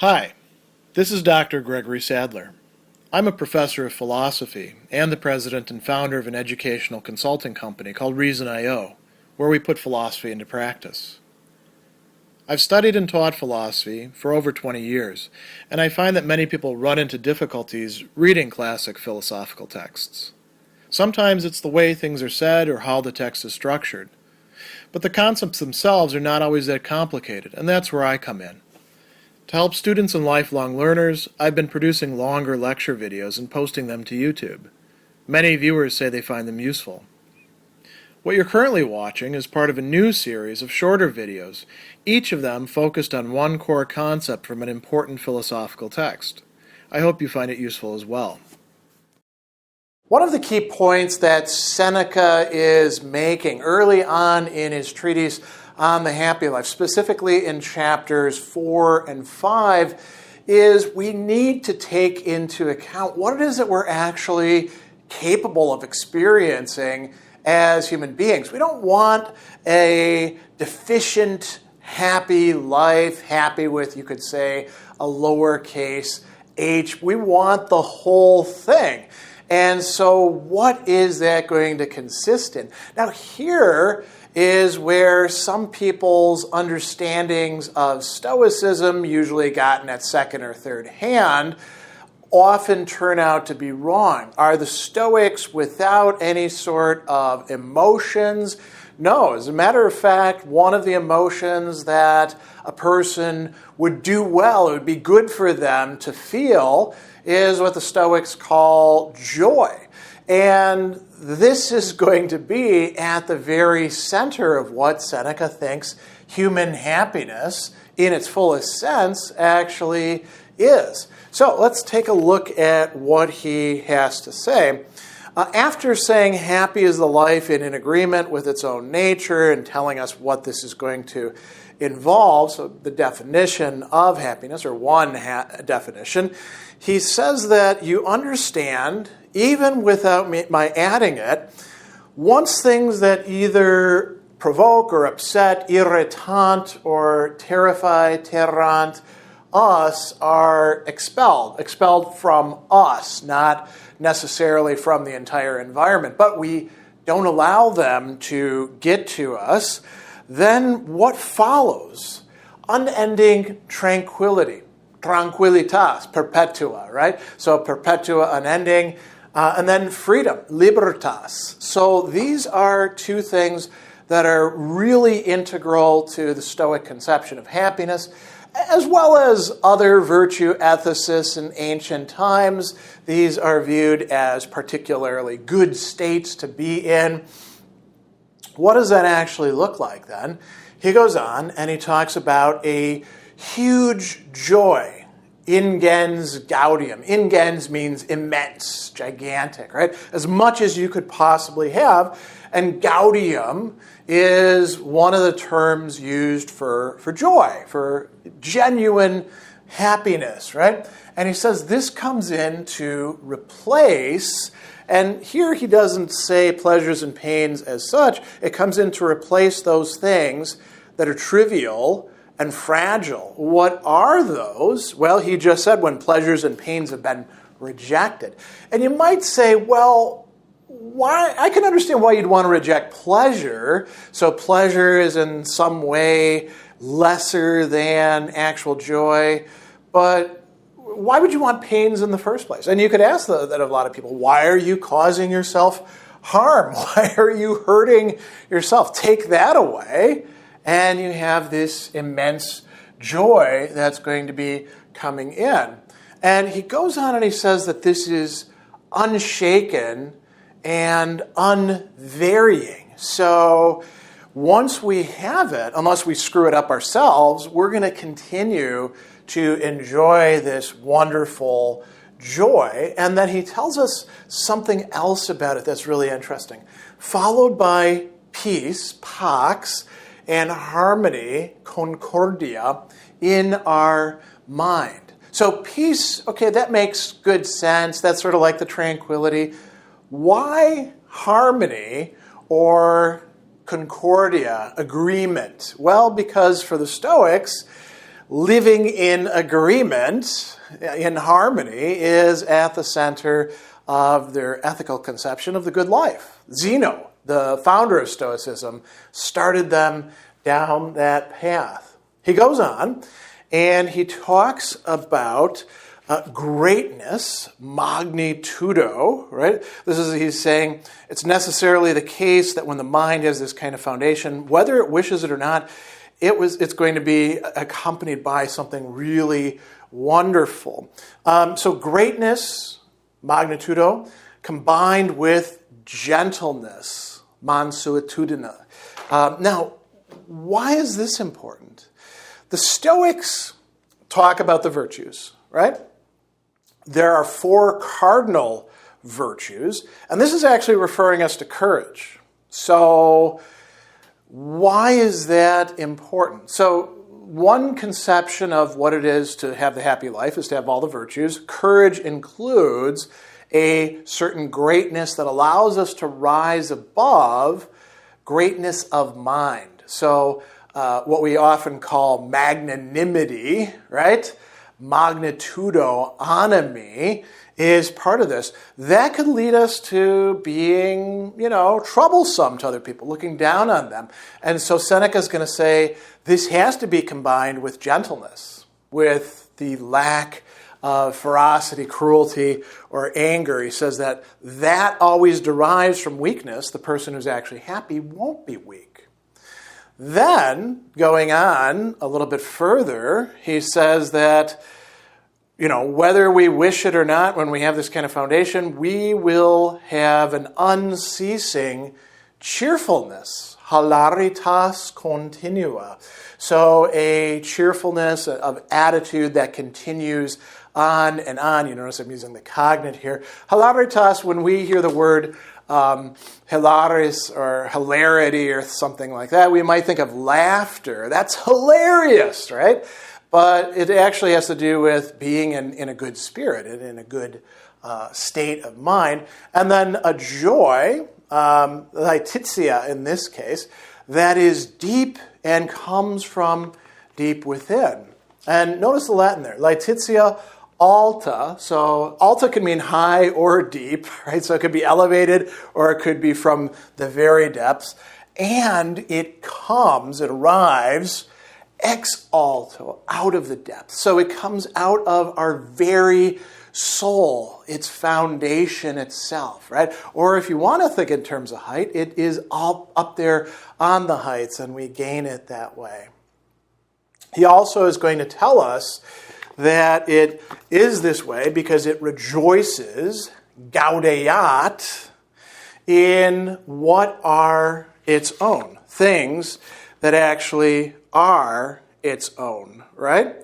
Hi, this is Dr. Gregory Sadler. I'm a professor of philosophy and the president and founder of an educational consulting company called Reason.io, where we put philosophy into practice. I've studied and taught philosophy for over 20 years, and I find that many people run into difficulties reading classic philosophical texts. Sometimes it's the way things are said or how the text is structured. But the concepts themselves are not always that complicated, and that's where I come in. To help students and lifelong learners, I've been producing longer lecture videos and posting them to YouTube. Many viewers say they find them useful. What you're currently watching is part of a new series of shorter videos, each of them focused on one core concept from an important philosophical text. I hope you find it useful as well. One of the key points that Seneca is making early on in his treatise on the happy life, specifically in chapters 4 and 5, is we need to take into account what it is that we're actually capable of experiencing as human beings. We don't want a deficient, happy life, happy with, you could say, a lowercase h. We want the whole thing. And so what is that going to consist in? Now here is where some people's understandings of Stoicism, usually gotten at second or third hand, often turn out to be wrong. Are the Stoics without any sort of emotions? No. As a matter of fact, one of the emotions that a person would do well, it would be good for them to feel, is what the Stoics call joy. And this is going to be at the very center of what Seneca thinks human happiness, in its fullest sense, actually is. So let's take a look at what he has to say. After saying happy is the life in agreement with its own nature and telling us what this is going to involve, so the definition of happiness, or one definition, he says that you understand, even without my adding it, once things that either provoke or upset, irritant or terrify, terrant, us are expelled from us, not necessarily from the entire environment, but we don't allow them to get to us, then what follows? Unending tranquility. Tranquilitas, perpetua, right? So perpetua, unending, and then freedom, libertas. So these are two things that are really integral to the Stoic conception of happiness, as well as other virtue ethicists in ancient times. These are viewed as particularly good states to be in. What does that actually look like then? He goes on and he talks about a huge joy, ingens gaudium. Ingens means immense, gigantic, right? As much as you could possibly have. And gaudium is one of the terms used for joy, for genuine happiness, right? And he says this comes in to replace, and here he doesn't say pleasures and pains as such, it comes in to replace those things that are trivial and fragile. What are those? Well, he just said when pleasures and pains have been rejected. And you might say, well, why? I can understand why you'd want to reject pleasure. So pleasure is in some way lesser than actual joy. But why would you want pains in the first place? And you could ask that of a lot of people. Why are you causing yourself harm? Why are you hurting yourself? Take that away, and you have this immense joy that's going to be coming in. And he goes on and he says that this is unshaken and unvarying. So once we have it, unless we screw it up ourselves, we're going to continue to enjoy this wonderful joy. And then he tells us something else about it that's really interesting. Followed by peace, pax, and harmony, concordia, in our mind. So peace, okay, that makes good sense. That's sort of like the tranquility. Why harmony or concordia, agreement? Well, because for the Stoics, living in agreement, in harmony, is at the center of their ethical conception of the good life. Zeno, the founder of Stoicism, started them down that path. He goes on and he talks about greatness, magnitudo, right? He's saying it's necessarily the case that when the mind has this kind of foundation, whether it wishes it or not, it's going to be accompanied by something really wonderful. So greatness, magnitudo, combined with gentleness, mansuetudine. Now, why is this important? The Stoics talk about the virtues, right? There are 4 cardinal virtues, and this is actually referring us to courage. So why is that important? So one conception of what it is to have the happy life is to have all the virtues. Courage includes a certain greatness that allows us to rise above greatness of mind. So what we often call magnanimity, right? Magnitudo animi is part of this. That could lead us to being, troublesome to other people, looking down on them. And so Seneca is going to say this has to be combined with gentleness, with the lack of ferocity, cruelty, or anger. He says that always derives from weakness. The person who's actually happy won't be weak. Then, going on a little bit further, he says that, whether we wish it or not, when we have this kind of foundation, we will have an unceasing cheerfulness, hilaritas continua. So a cheerfulness of attitude that continues on and on. You notice I'm using the cognate here. Hilaritas, when we hear the word hilaris or hilarity or something like that, we might think of laughter. That's hilarious, right? But it actually has to do with being in a good spirit and in a good state of mind. And then a joy, laetitia in this case, that is deep and comes from deep within. And notice the Latin there, laetitia alta. So alta can mean high or deep, right? So it could be elevated or it could be from the very depths. And it arrives ex alto, out of the depths. So it comes out of our very soul, its foundation itself, right? Or if you want to think in terms of height, it is all up there on the heights, and we gain it that way. He also is going to tell us that it is this way because it rejoices, gaudeat, in what are its own, things that actually are its own, right?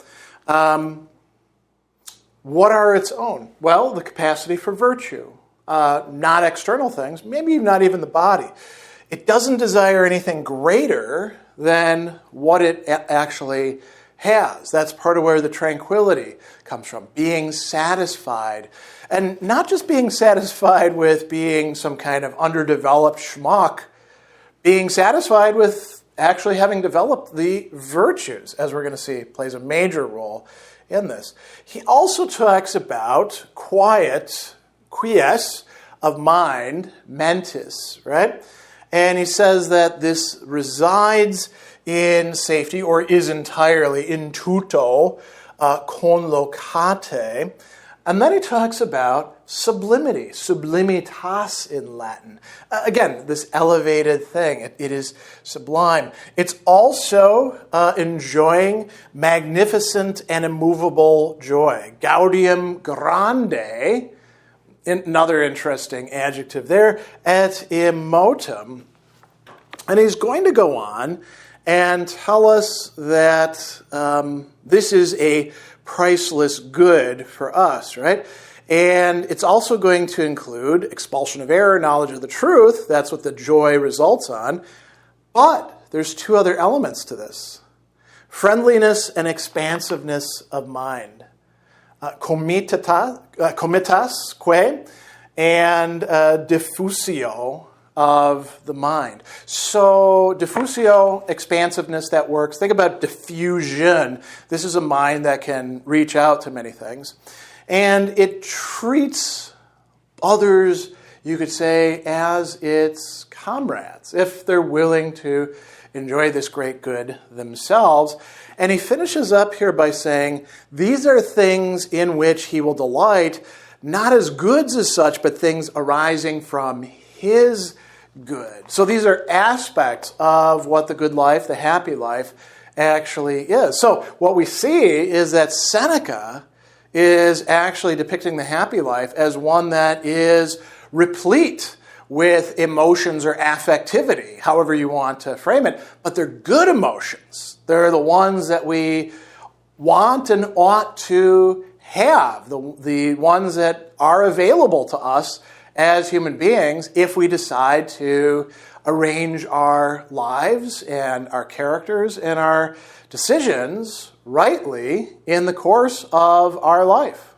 What are its own? Well, the capacity for virtue, not external things, maybe not even the body. It doesn't desire anything greater than what it actually has. That's part of where the tranquility comes from, being satisfied. And not just being satisfied with being some kind of underdeveloped schmuck, being satisfied with actually having developed the virtues, as we're going to see, plays a major role in this. He also talks about quies of mind, mentis, right? And he says that this resides in safety, or is entirely in tutto, conlocate. And then he talks about sublimity, sublimitas in Latin. Again, this elevated thing. It is sublime. It's also enjoying magnificent and immovable joy. Gaudium grande, another interesting adjective there, et immotum. And he's going to go on and tell us that this is a priceless good for us, right? And it's also going to include expulsion of error, knowledge of the truth. That's what the joy results on. But there's 2 other elements to this. Friendliness and expansiveness of mind. Comitasque and diffusio of the mind. So diffusio, expansiveness, that works. Think about diffusion. This is a mind that can reach out to many things. And it treats others, you could say, as its comrades, if they're willing to enjoy this great good themselves. And he finishes up here by saying, these are things in which he will delight, not as goods as such, but things arising from his good. So these are aspects of what the good life, the happy life, actually is. So what we see is that Seneca is actually depicting the happy life as one that is replete with emotions or affectivity, however you want to frame it. But they're good emotions. They're the ones that we want and ought to have, the ones that are available to us as human beings if we decide to arrange our lives and our characters and our decisions rightly in the course of our life.